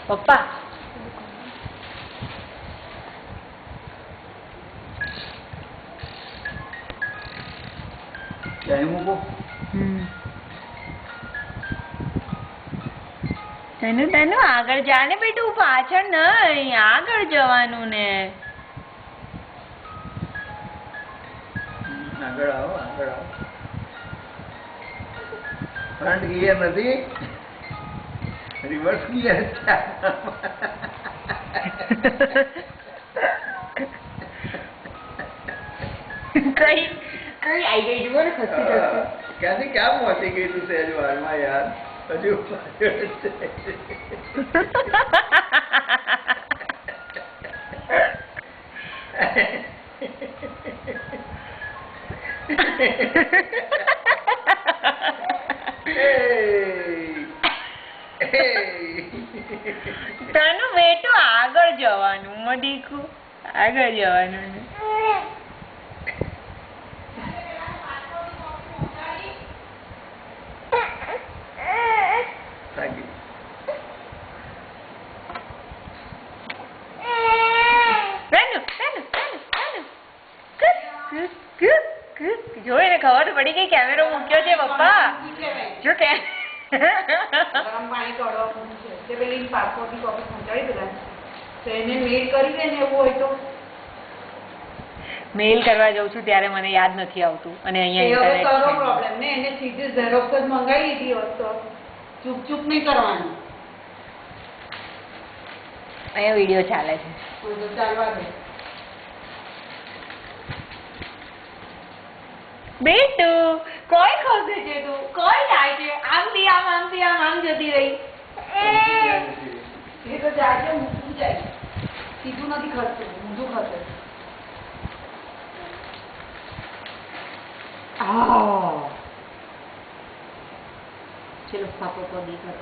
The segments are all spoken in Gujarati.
પપ્પા તને તને આગળ જા ને બેટું, પાછળ નહીં, આગળ જવાનું ને. આગળ આવો, આગળ આવો. ફ્રન્ટ ગિયર નથી, રિવર્સ ગિયર. કઈ કઈ આવી ગઈ જુઓ ને, ખસી જશે. ક્યાંથી ક્યાં પહોંચી ગઈ તું સહેજ વારમાં યાર? હજુ તનું બેટું આગળ જવાનું, મડીકુ આગળ જવાનું ને. જો એને ખબર પડી ગઈ કેમેરો મૂક્યો છે પપ્પા. જો કે ગરમ પાણી કઢવાનું છે તે પેલી પાસપોર્ટની કોપી પહોંચાડી દેલા તો એને મેલ કરી દે ને, એવું હોય તો. મેલ કરવા જાઉં છું ત્યારે મને યાદ નથી આવતું, અને અહીંયા તારો પ્રોબ્લેમ ને, એને સીધી ઝેરોક્સ જ મંગાવી લીધી હોત તો ચૂપ ચૂપ નહીં કરવાનું. અહીંયા વિડીયો ચાલે છે. તો ચાલવા દે બેટુ. કોઈ ખસે છે તું, કોઈ જાય છે આમથી આમ, આમથી આમ, આમ જતી રહી. એ તો જાય છે, ઊંધું જાય, સીધું નથી ખસતું, ઊંધું ખસે. ચલો પાપો પડી કરો.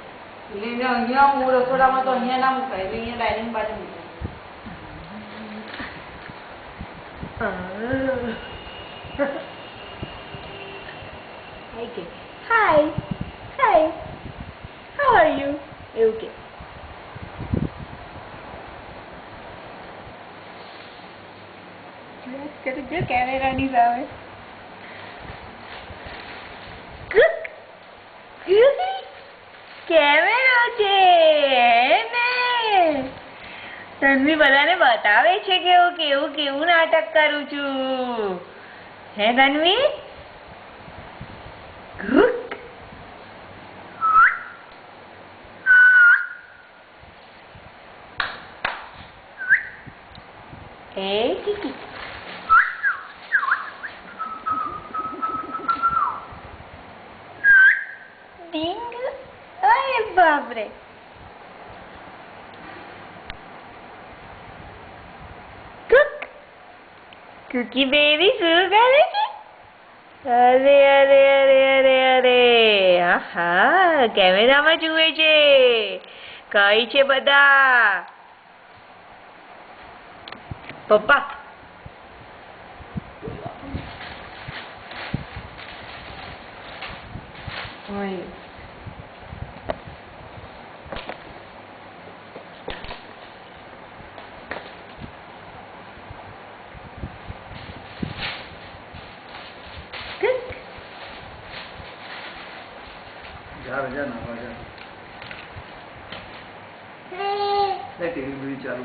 એટલે એને અહીંયા હું રસોડામાં તો અહીંયા ના મુકાય, એટલે અહીંયા ડાઇનિંગ બાજુ મુકાય. Okay. Hi. Hi. How are you? Okay. જો કેમેરાની સામે. કેમેરો છે ને. તન્વી બધાને બતાવે છે કે હું કેવું કેવું નાટક કરું છું. હે Tanvi? Hey, Kiki. Ding. Ay, babre. Cook. Cookie baby શું કરે છે? અરે અરે અરે અરે અરે. આહા, કેમેરામાં જુએ છે. કઈ છે બધા? પપ્પા. ઓય. જા જા ના ટીવી ચાલુ.